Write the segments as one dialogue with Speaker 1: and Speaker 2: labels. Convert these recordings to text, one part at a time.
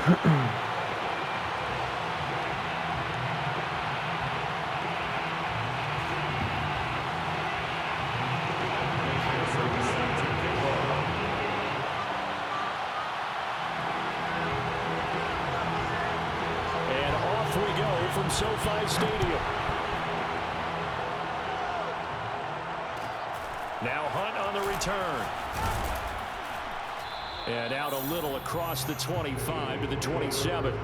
Speaker 1: We go from SoFi Stadium. Now Hunt on the return. And out a little across the 25 to the 27.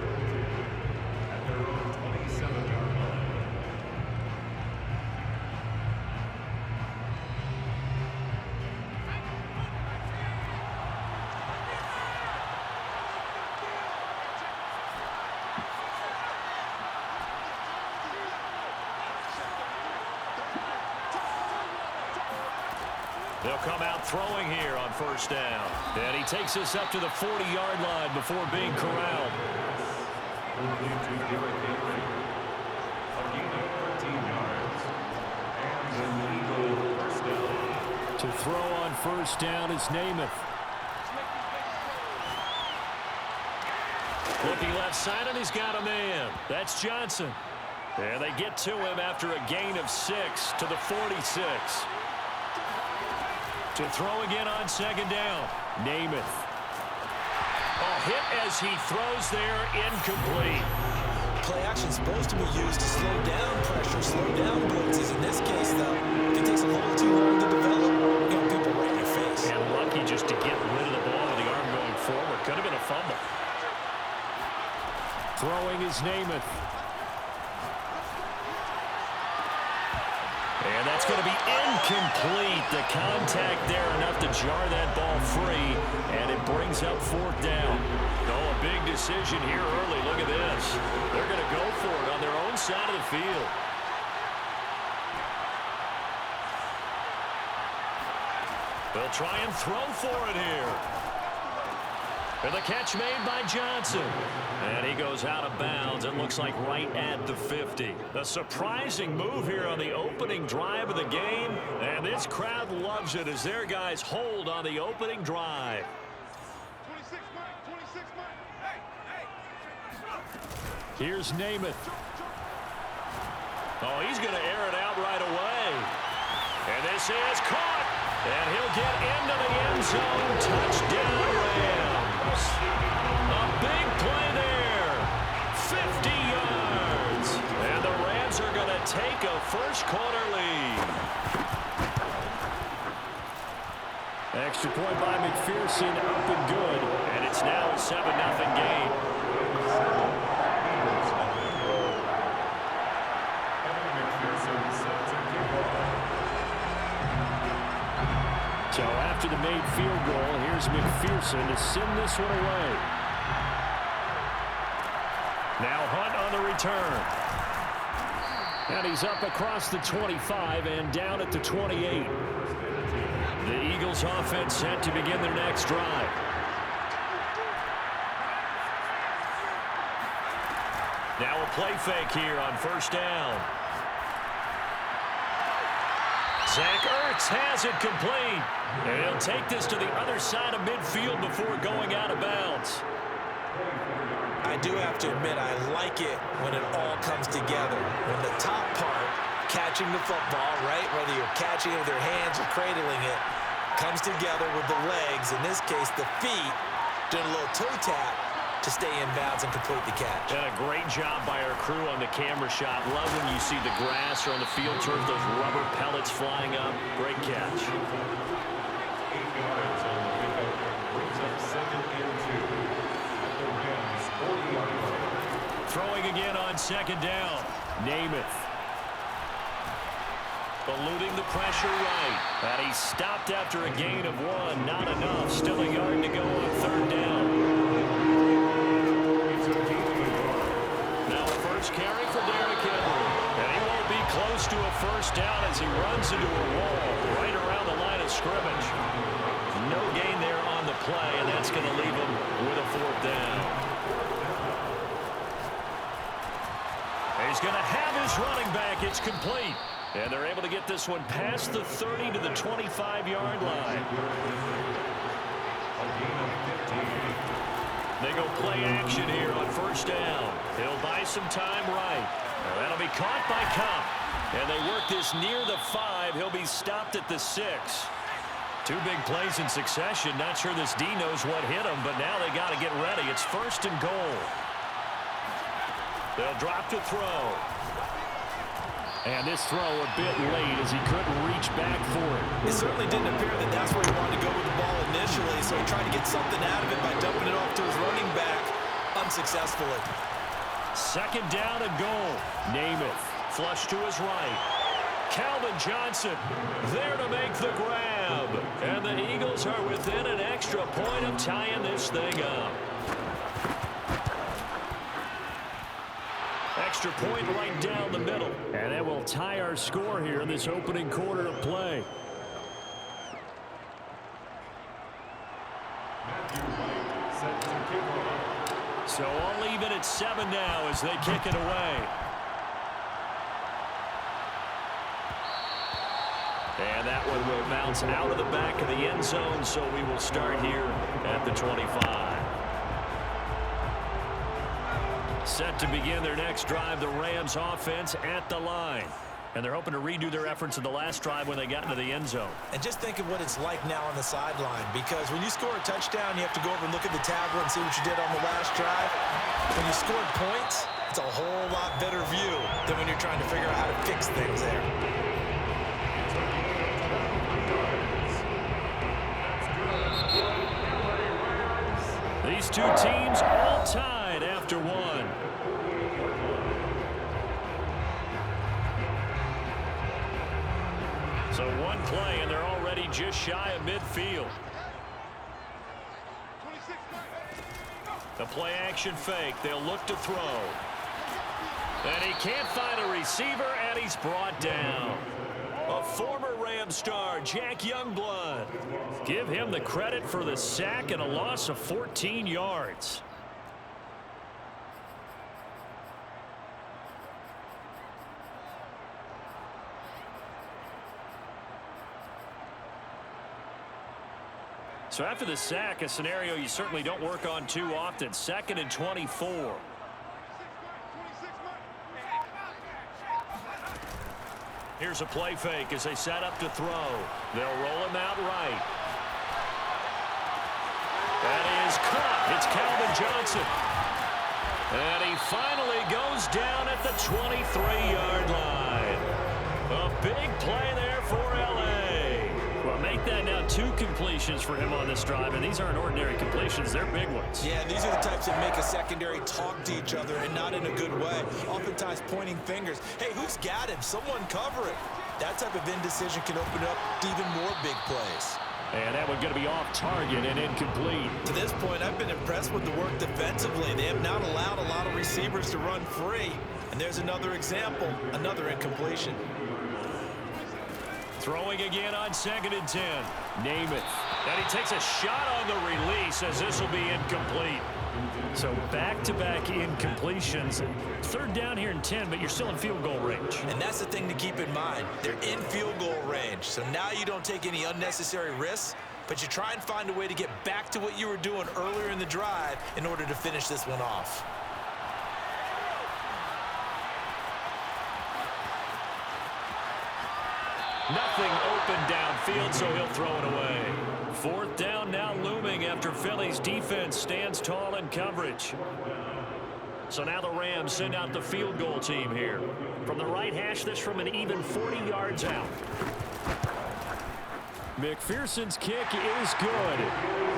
Speaker 1: They'll come out throwing here on first down. And he takes us up to the 40-yard line before being corralled. To throw on first down is Namath. Looking left side, and he's got a man. That's Johnson. And they get to him after a gain of 6 to the 46. To throw again on second down, Namath. A hit as he throws there, incomplete.
Speaker 2: Play action is supposed to be used to slow down pressure, slow down blitzes. In this case, though, it takes a little too long to develop. You know, people right in your face.
Speaker 1: And lucky just to get rid of the ball with the arm going forward. Could have been a fumble. Throwing is Namath. And that's going to be incomplete. The contact there enough to jar that ball free, and it brings up fourth down. Oh, a big decision here early. Look at this. They're going to go for it on their own side of the field. They'll try and throw for it here. And the catch made by Johnson. And he goes out of bounds. It looks like right at the 50. A surprising move here on the opening drive of the game. And this crowd loves it as their guys hold on the opening drive.
Speaker 3: 26, Mike. 26, Mike. Hey.
Speaker 1: Here's Namath. Oh, he's going to air it out right away. And this is caught. And he'll get into the end zone. Touchdown, Rams. A big play there. 50 yards. And the Rams are going to take a first-quarter lead. Extra point by McPherson, up and good. And it's now a 7-0 game. So after the made field goal, here's McPherson to send this one away. Now Hunt on the return. And he's up across the 25 and down at the 28. The Eagles offense set to begin their next drive. Now a play fake here on first down. Zach Ertz has it complete. And he'll take this to the other side of midfield before going out of bounds.
Speaker 2: I do have to admit, I like it when it all comes together. When the top part, catching the football, right, whether you're catching it with your hands or cradling it, comes together with the legs, in this case the feet, doing a little toe tap to stay in bounds and complete the catch.
Speaker 1: And a great job by our crew on the camera shot. Love when you see the grass or on the field turf, those rubber pellets flying up. Great catch. Throwing again on second down. Namath. Eluding the pressure right. And he stopped after a gain of 1. Not enough. Still a yard to go on third down. Now a first carry for Derrick Henry. And he won't be close to a first down as he runs into a wall right around the line of scrimmage. No gain there on the play, and that's going to leave him with a fourth down. And he's going to have his running back. It's complete. And they're able to get this one past the 30 to the 25-yard line. They go play action here on first down. He'll buy some time right. Now that'll be caught by Cup. And they work this near the 5. He'll be stopped at the 6. Two big plays in succession. Not sure this D knows what hit him, but now they got to get ready. It's first and goal. They'll drop to throw. And this throw a bit late as he couldn't reach back for it.
Speaker 2: It certainly didn't appear that that's where he wanted to go with the ball initially, so he tried to get something out of it by dumping it off to his running back unsuccessfully.
Speaker 1: Second down and goal. Namath flush to his right. Calvin Johnson there to make the grab. And the Eagles are within an extra point of tying this thing up. Extra point right down the middle. And that will tie our score here in this opening quarter of play. So all even at 7 now as they kick it away. And that one will bounce out of the back of the end zone, so we will start here at the 25. Set to begin their next drive, the Rams offense at the line. And they're hoping to redo their efforts in the last drive when they got into the end zone.
Speaker 2: And just think of what it's like now on the sideline, because when you score a touchdown, you have to go over and look at the tablet and see what you did on the last drive. When you scored points, it's a whole lot better view than when you're trying to figure out how to fix things there.
Speaker 1: These two teams all tied after one. So one play, and they're already just shy of midfield. The play action fake. They'll look to throw. And he can't find a receiver, and he's brought down. A former Rams star, Jack Youngblood. Give him the credit for the sack and a loss of 14 yards. So after the sack, a scenario you certainly don't work on too often. 2nd and 24. Here's a play fake as they set up to throw. They'll roll him out right. That is caught. It's Calvin Johnson. And he finally goes down at the 23-yard line. A big play there for L.A. Well, make that now 2 completions for him on this drive, and these aren't ordinary completions. They're big ones.
Speaker 2: Yeah, these are the types that make a secondary talk to each other, and not in a good way. Oftentimes pointing fingers. Hey, who's got him? Someone cover it. That type of indecision can open up to even more big plays.
Speaker 1: And that one going to be off target and incomplete.
Speaker 2: To this point, I've been impressed with the work defensively. They have not allowed a lot of receivers to run free. And there's another example, another incompletion.
Speaker 1: Throwing again on 2nd and 10. Namath. And he takes a shot on the release as this will be incomplete. So back-to-back incompletions. 3rd down here in 10, but you're still in field goal range.
Speaker 2: And that's the thing to keep in mind. They're in field goal range. So now you don't take any unnecessary risks, but you try and find a way to get back to what you were doing earlier in the drive in order to finish this one off.
Speaker 1: Nothing open downfield, so he'll throw it away. 4th down now looming after Philly's defense stands tall in coverage. So now the Rams send out the field goal team here. From the right hash, this from an even 40 yards out. McPherson's kick is good.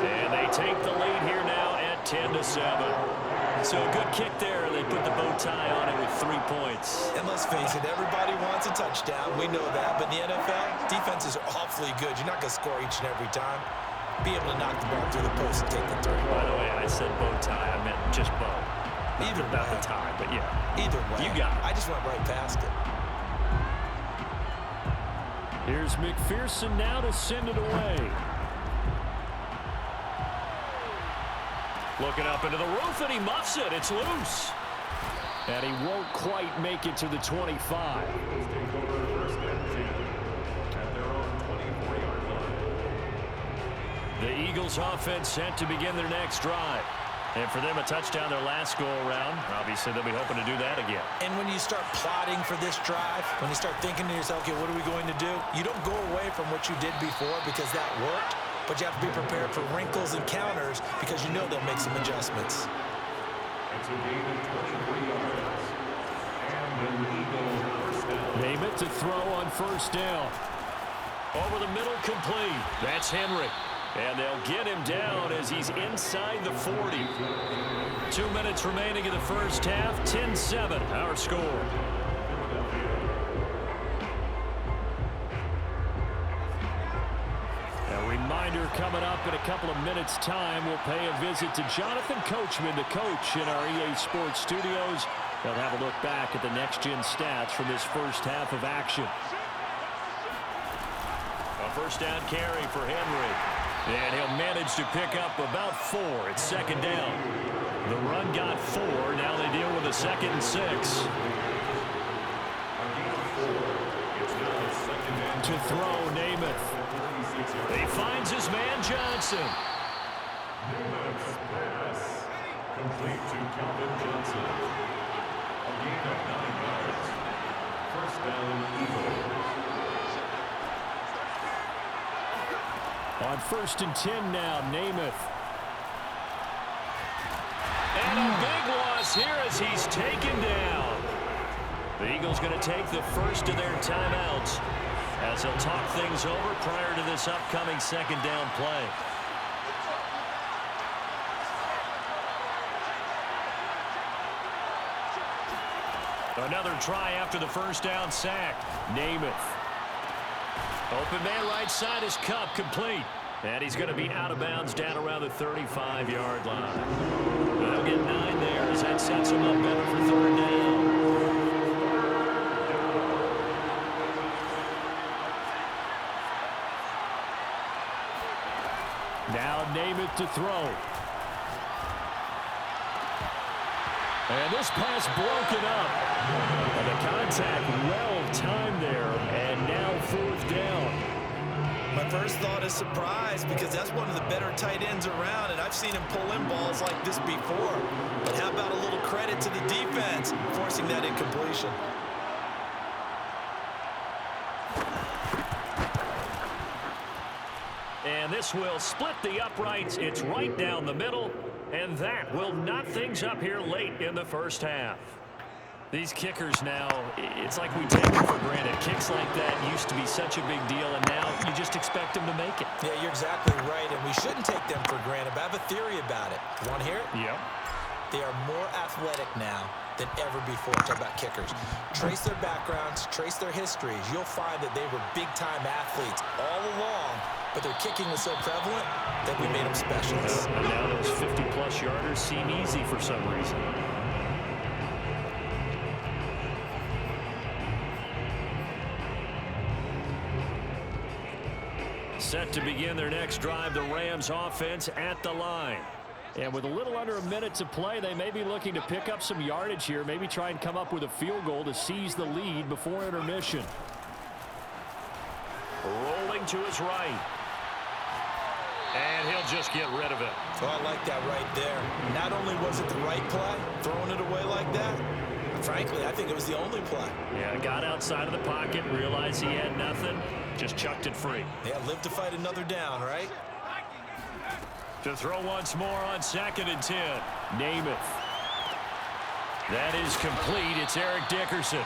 Speaker 1: And they take the lead here now at 10-7. So a good kick there. They put the bow tie on it with 3 points.
Speaker 2: And let's face it, everybody wants a touchdown. We know that. But in the NFL, defenses are awfully good. You're not going to score each and every time. Be able to knock the ball through the post and take the turn.
Speaker 1: By the way, I said bow tie. I meant just bow.
Speaker 2: Either
Speaker 1: about
Speaker 2: way.
Speaker 1: the tie, but yeah.
Speaker 2: Either way.
Speaker 1: You got it.
Speaker 2: I just went right past it.
Speaker 1: Here's McPherson now to send it away. Looking up into the roof, and he muffs it. It's loose. And he won't quite make it to the 25. The Eagles offense set to begin their next drive. And for them, a touchdown their last go-around. Obviously, they'll be hoping to do that again.
Speaker 2: And when you start plotting for this drive, when you start thinking to yourself, okay, what are we going to do? You don't go away from what you did before because that worked, but you have to be prepared for wrinkles and counters because you know they'll make some adjustments.
Speaker 3: It's a gain of 23 yards. And the Eagles first down.
Speaker 1: Namath to throw on first down. Over the middle, complete. That's Henry. And they'll get him down as he's inside the 40. 2 minutes remaining in the first half. 10-7, our score. A reminder coming up in a couple of minutes' time. We'll pay a visit to Jonathan Coachman, the coach in our EA Sports studios. They'll have a look back at the next-gen stats from this first half of action. A first down carry for Henry. And he'll manage to pick up about 4. It's second down. The run got 4. Now they deal with a 2nd and 6. To throw, Namath. He finds his man, Johnson.
Speaker 3: Namath's pass complete to Calvin Johnson. A gain of 9 yards. First down, Eagles.
Speaker 1: On 1st and 10 now, Namath. And a big loss here as he's taken down. The Eagles going to take the first of their timeouts as they'll talk things over prior to this upcoming 2nd down play. Another try after the first down sack. Namath. Open man right side is Cup, complete. And he's going to be out of bounds down around the 35-yard line. They'll get 9 there as that sets him up better for 3rd down. Now Namath to throw. And this pass broken up. And the contact well timed there. And now 4th down.
Speaker 2: My first thought is surprise because that's one of the better tight ends around, and I've seen him pull in balls like this before. But how about a little credit to the defense forcing that incompletion?
Speaker 1: And this will split the uprights. It's right down the middle, and that will knot things up here late in the first half. These kickers now, it's like we take them for granted. Kicks like that used to be such a big deal, and now you just expect them to make it.
Speaker 2: Yeah, you're exactly right, and we shouldn't take them for granted, but I have a theory about it. You want to hear it?
Speaker 1: Yep.
Speaker 2: They are more athletic now than ever before. Talk about kickers. Trace their backgrounds, trace their histories. You'll find that they were big-time athletes all along, but their kicking was so prevalent that we made them specialists.
Speaker 1: And now those 50-plus yarders seem easy for some reason. Set to begin their next drive, the Rams offense at the line. And with a little under a minute to play, they may be looking to pick up some yardage here, maybe try and come up with a field goal to seize the lead before intermission. Rolling to his right. And he'll just get rid of it.
Speaker 2: Oh, I like that right there. Not only was it the right play, throwing it away like that, frankly, I think it was the only play.
Speaker 1: Yeah, got outside of the pocket, realized he had nothing, just chucked it free.
Speaker 2: Yeah, live to fight another down, right?
Speaker 1: To throw once more on 2nd and 10. Namath. That is complete. It's Eric Dickerson.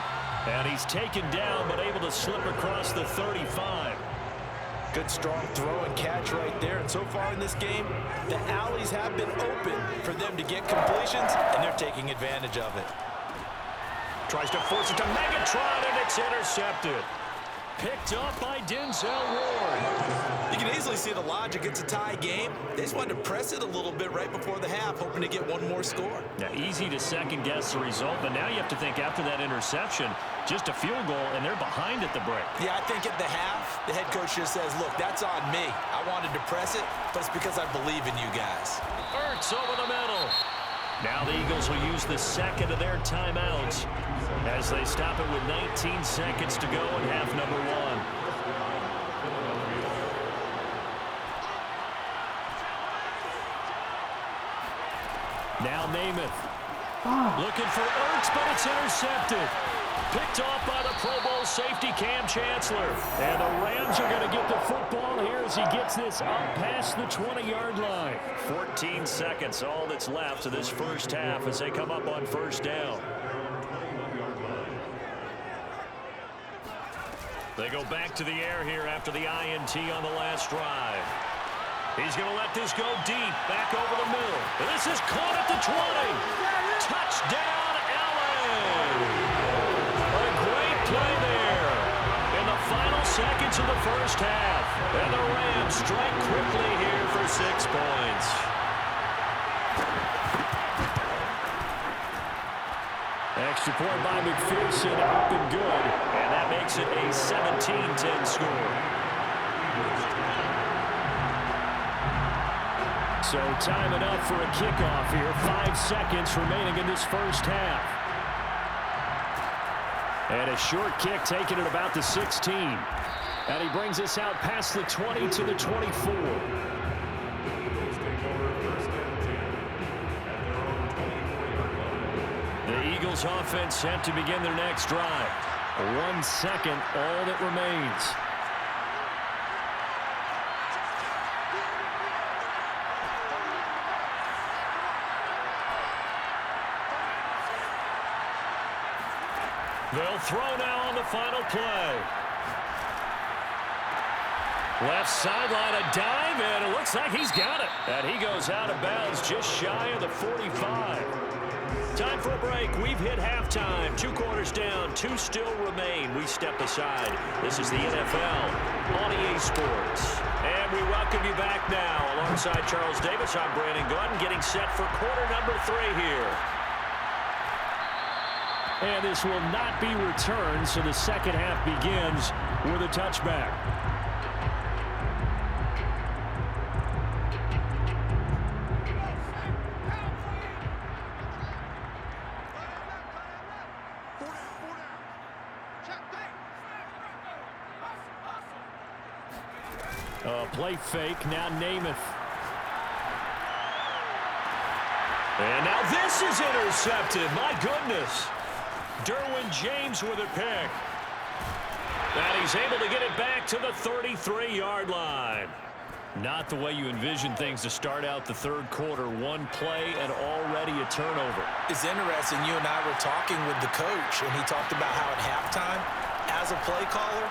Speaker 1: And he's taken down, but able to slip across the 35.
Speaker 2: Good, strong throw and catch right there. And so far in this game, the alleys have been open for them to get completions, and they're taking advantage of it.
Speaker 1: Tries to force it to Megatron, and it's intercepted. Picked up by Denzel Ward.
Speaker 2: You can easily see the logic. It's a tie game. They just wanted to press it a little bit right before the half, hoping to get one more score.
Speaker 1: Now, easy to second-guess the result, but now you have to think after that interception, just a field goal, and they're behind at the break.
Speaker 2: Yeah, I think at the half, the head coach just says, look, that's on me. I wanted to press it, but it's because I believe in you guys.
Speaker 1: Ertz over the middle. Now the Eagles will use the second of their timeouts as they stop it with 19 seconds to go in half number 1. Now Namath. Looking for Ertz, but it's intercepted. Picked off by the Pro Bowl safety Cam Chancellor. And the Rams are going to get the football here as he gets this up past the 20-yard line. 14 seconds, all that's left of this first half as they come up on first down. They go back to the air here after the INT on the last drive. He's going to let this go deep, back over the middle. This is caught at the 20. Touchdown, LA! A great play there in the final seconds of the first half. And the Rams strike quickly here for 6 points. Extra point by McPherson, up and good. And that makes it a 17-10 score. So time enough for a kickoff here. 5 seconds remaining in this first half. And a short kick taken at about the 16. And he brings us out past the 20 to the 24. The Eagles offense set to begin their next drive. 1 second, all that remains. They'll throw now on the final play. Left sideline, a dive, and it looks like he's got it. And he goes out of bounds just shy of the 45. Time for a break. We've hit halftime. 2 quarters down, 2 still remain. We step aside. This is the NFL on EA Sports. And we welcome you back now. Alongside Charles Davis, I'm Brandon Gordon, getting set for quarter number 3 here. And this will not be returned, so the second half begins with a touchback. Play fake, now Namath. And now this is intercepted. My goodness. Derwin James with a pick. And he's able to get it back to the 33-yard line. Not the way you envision things to start out the third quarter. 1 play and already a turnover.
Speaker 2: It's interesting. You and I were talking with the coach, and he talked about how at halftime, as a play caller,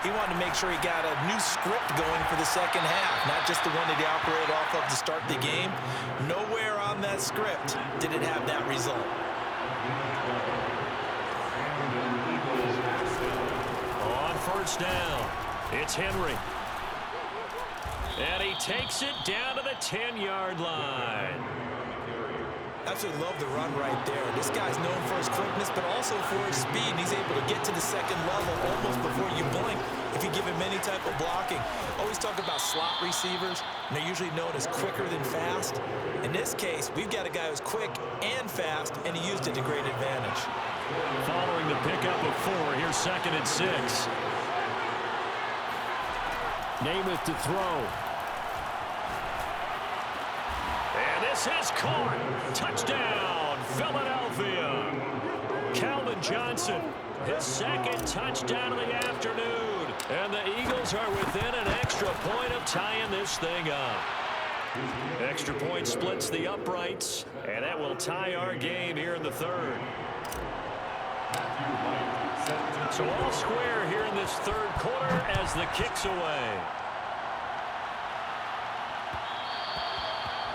Speaker 2: he wanted to make sure he got a new script going for the second half, not just the one that he operated off of to start the game. Nowhere on that script did it have that result.
Speaker 1: On first down, it's Henry. And he takes it down to the 10-yard line.
Speaker 2: Absolutely love the run right there. This guy's known for his quickness, but also for his speed. And he's able to get to the second level almost before you blink if you give him any type of blocking. Always talk about slot receivers, and they're usually known as quicker than fast. In this case, we've got a guy who's quick and fast, and he used it to great advantage.
Speaker 1: Following the pickup of 4, here's 2nd and 6. Namath to throw. And this is caught. Touchdown, Philadelphia. Calvin Johnson, his 2nd touchdown of the afternoon. And the Eagles are within an extra point of tying this thing up. Extra point splits the uprights, and that will tie our game here in the third. So all square here in this third quarter as the kick's away.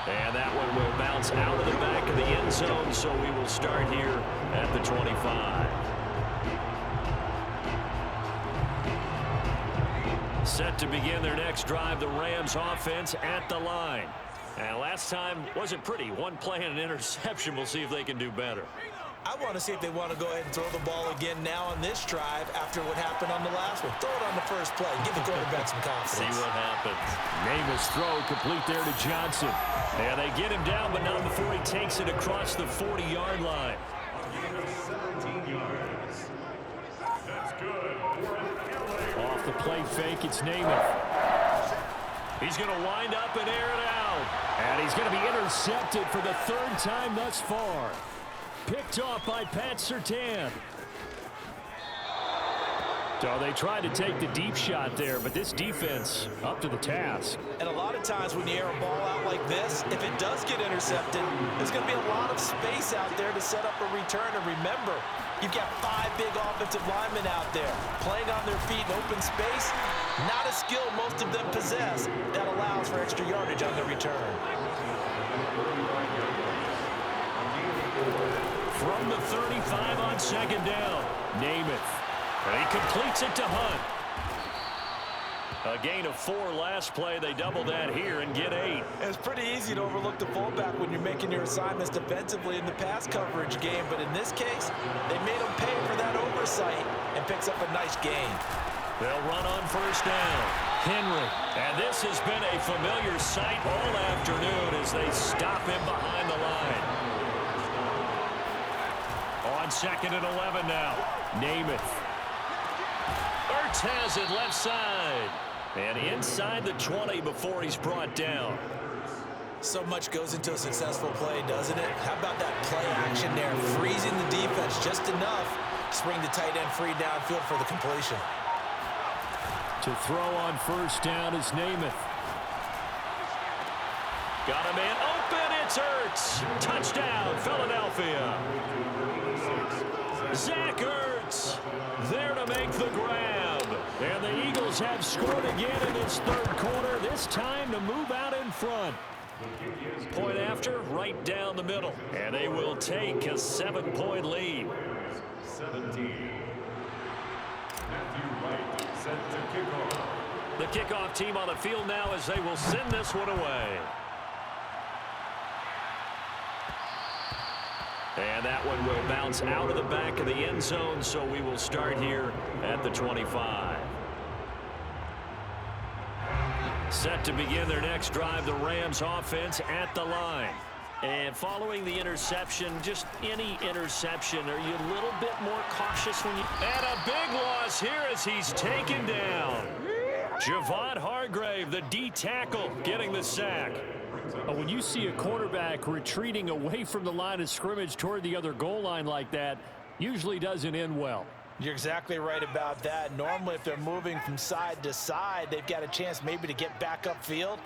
Speaker 1: And that one will bounce out of the back of the end zone, so we will start here at the 25. Set to begin their next drive, the Rams offense at the line. And last time wasn't pretty. 1 play and an interception. We'll see if they can do better.
Speaker 2: I want to see if they want to go ahead and throw the ball again now on this drive after what happened on the last one. Throw it on the first play. Give the quarterback some confidence.
Speaker 1: See what happens. Namath's throw complete there to Johnson. And they get him down, but not before he takes it across the 40-yard line. Off the play fake, it's Namath. He's going to wind up and air it out.
Speaker 4: And he's going to be intercepted for the third time thus far. Picked off by Pat Surtain. So they tried to take the deep shot there, but this defense up to the task.
Speaker 2: And a lot of times when you air a ball out like this, if it does get intercepted, there's going to be a lot of space out there to set up a return. And remember, you've got 5 big offensive linemen out there playing on their feet in open space. Not a skill most of them possess that allows for extra yardage on the return.
Speaker 1: From the 35 on second down, Namath. And he completes it to Hunt. A gain of 4 last play. They double that here and get 8.
Speaker 2: It's pretty easy to overlook the fullback when you're making your assignments defensively in the pass coverage game. But in this case, they made him pay for that oversight and picks up a nice gain.
Speaker 1: They'll run on first down. Henry. And this has been a familiar sight all afternoon as they stop him behind the line. On second and 11 now. Namath. Ertz has it left side. And inside the 20 before he's brought down.
Speaker 2: So much goes into a successful play, doesn't it? How about that play action there? Freezing the defense just enough to spring the tight end free downfield for the completion.
Speaker 4: To throw on first down is Namath.
Speaker 1: Got a man open. It's Ertz. Touchdown, Philadelphia. Zach Ertz there to make the grab. And the Eagles have scored again in this third quarter, this time to move out in front. Point after, right down the middle. And they will take a 7-point lead.
Speaker 3: 17. Matthew Wright set to kickoff.
Speaker 1: The kickoff team on the field now as they will send this one away. And that one will bounce out of the back of the end zone, so we will start here at the 25. Set to begin their next drive, the Rams offense at the line. And following the interception, just any interception, are you a little bit more cautious when you... And a big loss here as he's taken down. Javon Hargrave, the D tackle, getting the sack.
Speaker 4: When you see a quarterback retreating away from the line of scrimmage toward the other goal line like that, usually doesn't end well.
Speaker 2: You're exactly right about that. Normally, if they're moving from side to side, they've got a chance maybe to get back upfield.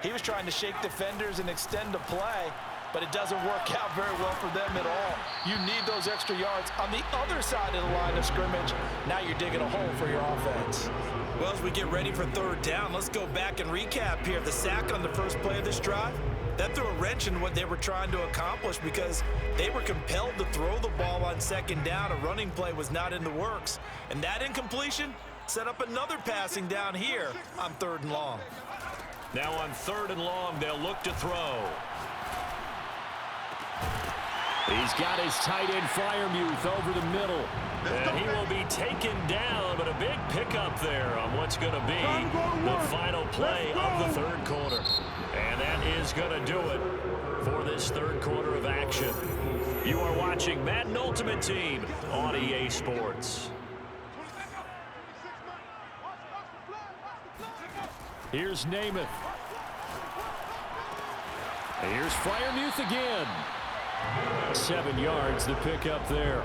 Speaker 2: He was trying to shake defenders and extend the play, but it doesn't work out very well for them at all. You need those extra yards on the other side of the line of scrimmage. Now you're digging a hole for your offense. Well, as we get ready for third down, let's go back and recap here. The sack on the first play of this drive, that threw a wrench in what they were trying to accomplish because they were compelled to throw the ball on second down. A running play was not in the works. And that incompletion set up another passing down here on third and long.
Speaker 1: Now on third and long, they'll look to throw.
Speaker 4: He's got his tight end Freiermuth over the middle.
Speaker 1: And he will be taken down, but a big pickup there on what's going to be the final play of the third quarter. And that is going to do it for this third quarter of action. You are watching Madden Ultimate Team on EA Sports.
Speaker 4: Here's Namath. Here's Freiermuth again. 7 yards the pickup there.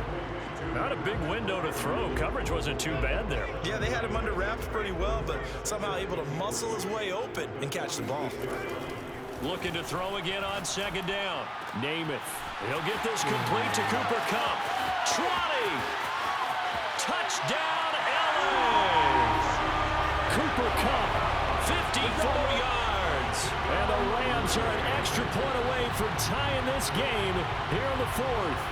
Speaker 1: Not a big window to throw. Coverage wasn't too bad there.
Speaker 2: Yeah, they had him under wraps pretty well, but somehow able to muscle his way open and catch the ball.
Speaker 1: Looking to throw again on second down. Namath. He'll get this complete to Cooper Kupp. Trotty. Touchdown, LA.
Speaker 4: Cooper Kupp.
Speaker 1: 54 yards.
Speaker 4: And the Rams are an extra point away from tying this game here in the fourth.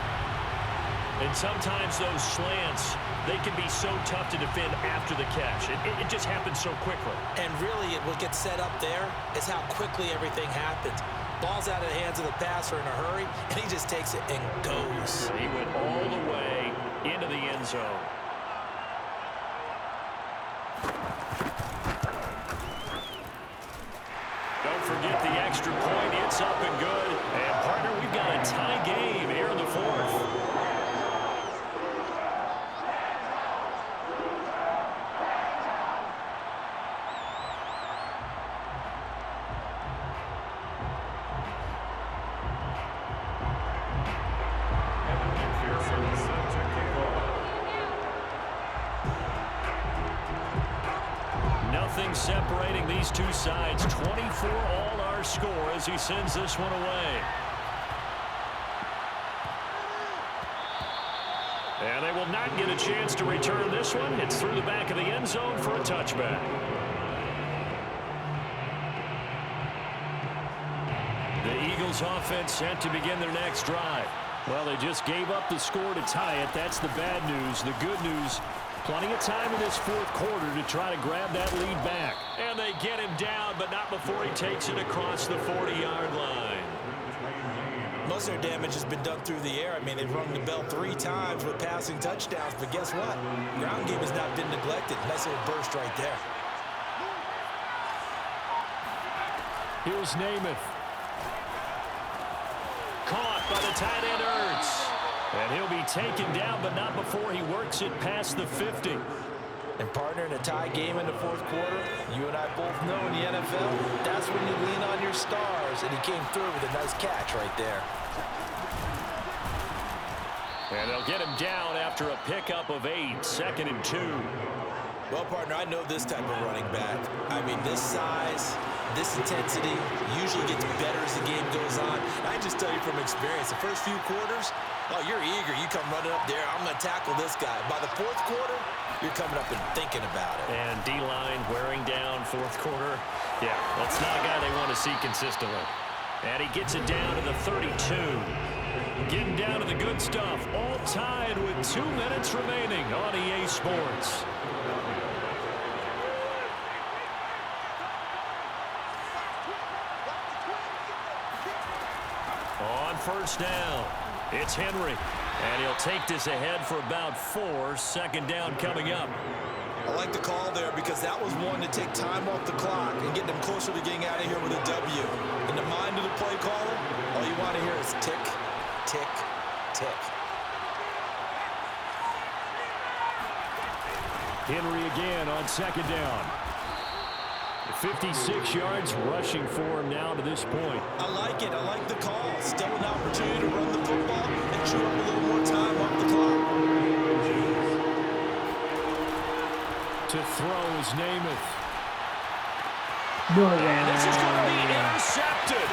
Speaker 1: And sometimes those slants, they can be so tough to defend after the catch. It just happens so quickly.
Speaker 2: And really, what gets set up there is how quickly everything happens. Ball's out of the hands of the passer in a hurry, and he just takes it and goes.
Speaker 1: He went all the way into the end zone. Don't forget the extra point. It's up and good. And, partner, we've got a tie game here in the fourth. separating these two sides. 24 all our score as he sends this one away. And they will not get a chance to return this one. It's through the back of the end zone for a touchback. The Eagles offense set to begin their next drive. Well, they just gave up the score to tie it. That's the bad news. The good news, plenty of time in this fourth quarter to try to grab that lead back. And they get him down, but not before he takes it across the 40-yard line.
Speaker 2: Most of their damage has been done through the air. I mean, they've rung the bell 3 times with passing touchdowns, but guess what? Ground game has not been neglected. Nice little burst right there.
Speaker 4: Here's Namath.
Speaker 1: Caught by the tight end Ertz. And he'll be taken down, but not before he works it past the 50.
Speaker 2: And partner, in a tie game in the fourth quarter, you and I both know in the NFL, that's when you lean on your stars, and he came through with a nice catch right there.
Speaker 1: And they'll get him down after a pickup of 8, 2nd and 2.
Speaker 2: Well, partner, I know this type of running back. I mean, this size, this intensity usually gets better as the game goes on. I just tell you from experience, the first few quarters, oh, you're eager. You come running up there. I'm going to tackle this guy. By the fourth quarter, you're coming up and thinking about it.
Speaker 1: And D-line wearing down fourth quarter. Yeah, that's not a guy they want to see consistently. And he gets it down to the 32. Getting down to the good stuff. All tied with 2 minutes remaining on EA Sports. On first down, it's Henry. And he'll take this ahead for about 4. Second down coming up.
Speaker 2: I like the call there because that was one to take time off the clock and get them closer to getting out of here with a W. In the mind of the play caller, all you want to hear is tick, tick, tick.
Speaker 4: Henry again on second down. 56 yards rushing for him now to this point.
Speaker 2: I like it. I like the call. Still an opportunity to run the football and chew up a little more time off the clock.
Speaker 4: To throw is Namath.
Speaker 1: And this is going to be intercepted.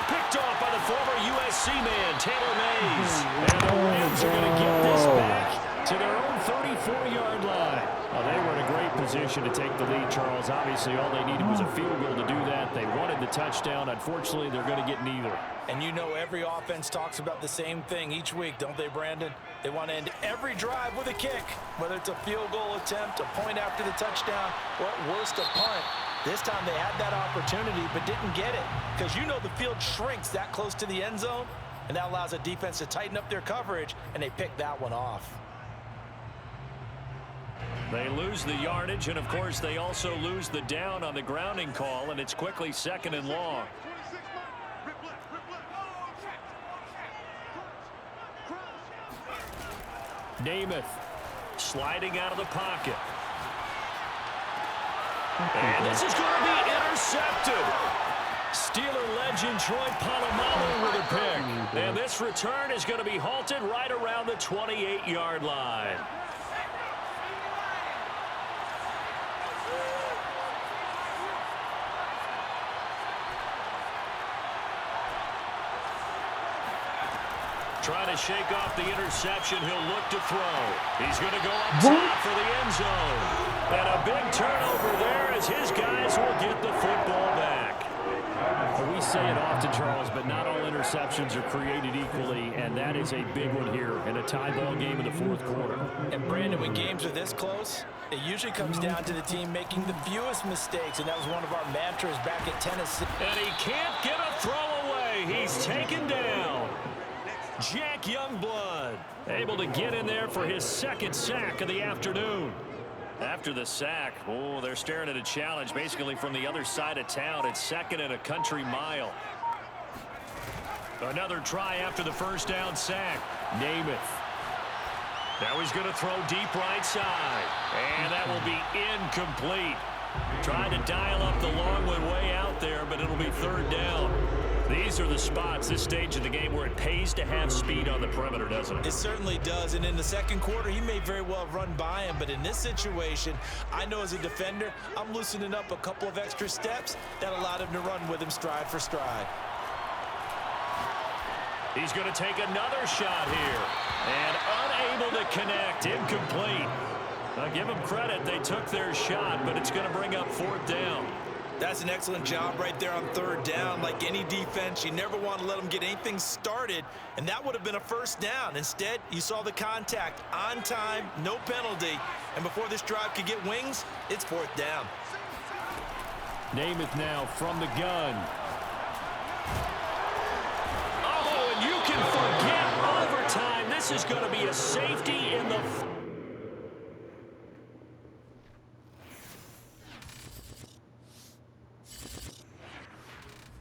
Speaker 1: Picked off by the former USC man, Taylor Mays. And the Rams are going to get this back to their own 34-yard line. Well, they were in a great position to take the lead, Charles. Obviously, all they needed was a field goal to do that. They wanted the touchdown. Unfortunately, they're going to get neither.
Speaker 2: And you know every offense talks about the same thing each week, don't they, Brandon? They want to end every drive with a kick, whether it's a field goal attempt, a point after the touchdown, or at worst, a punt. This time they had that opportunity but didn't get it because you know the field shrinks that close to the end zone, and that allows a defense to tighten up their coverage, and they pick that one off.
Speaker 1: They lose the yardage, and, of course, they also lose the down on the grounding call, and it's quickly 2nd and long.
Speaker 4: Namath
Speaker 1: sliding out of the pocket. And this is going to be intercepted. Steeler legend Troy Polamalu with a pick. And this return is going to be halted right around the 28-yard line. Trying to shake off the interception. He'll look to throw. He's going to go up top for the end zone. And a big turnover there as his guys will get the football back.
Speaker 4: Well, we say it often, Charles, but not all interceptions are created equally, and that is a big one here in a tie ball game in the fourth quarter.
Speaker 2: And, Brandon, when games are this close, it usually comes down to the team making the fewest mistakes, and that was one of our mantras back at Tennessee.
Speaker 1: And he can't get a throw away. He's taken down. Jack Youngblood able to get in there for his 2nd sack of the afternoon. After the sack, oh, they're staring at a challenge basically from the other side of town. It's 2nd and a country mile. Another try after the first down sack.
Speaker 4: Namath.
Speaker 1: Now he's going to throw deep right side. And that will be incomplete. Trying to dial up the long one way out there, but it'll be 3rd down. These are the spots, this stage of the game, where it pays to have speed on the perimeter, doesn't it?
Speaker 2: It certainly does, and in the second quarter, he may very well run by him, but in this situation, I know as a defender, I'm loosening up a couple of extra steps that allowed him to run with him stride for stride.
Speaker 1: He's going to take another shot here, and unable to connect, incomplete. Now, give them credit, they took their shot, but it's going to bring up fourth down.
Speaker 2: That's an excellent job right there on third down. Like any defense, you never want to let them get anything started, and that would have been a first down. Instead, you saw the contact on time, no penalty, and before this drive could get wings, it's fourth down.
Speaker 4: Namath now from the gun.
Speaker 1: Oh, and you can forget overtime. This is going to be a safety in the